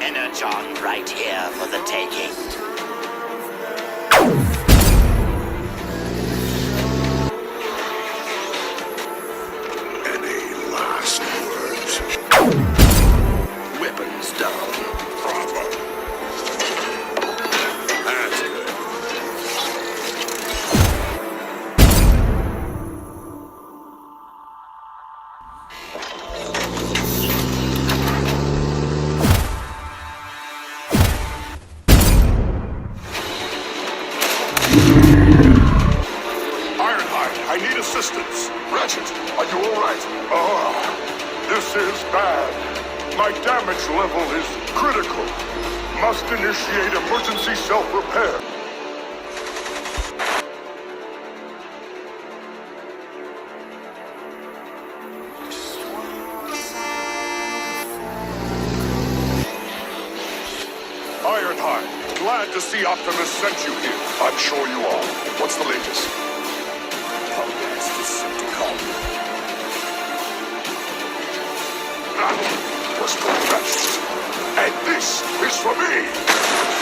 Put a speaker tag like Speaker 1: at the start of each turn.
Speaker 1: Energon right here for the taking.
Speaker 2: Any last words?
Speaker 1: Weapons down.
Speaker 2: Bravo. That's good. Ironhide, I need assistance. Ratchet, are you alright? This is bad. My damage level is critical. Must initiate emergency self-repair. Ironhide, glad to see Optimus sent you here. I'm sure you are. What's the latest?
Speaker 1: Progress is soon to come.
Speaker 2: That was the best. And this is for me.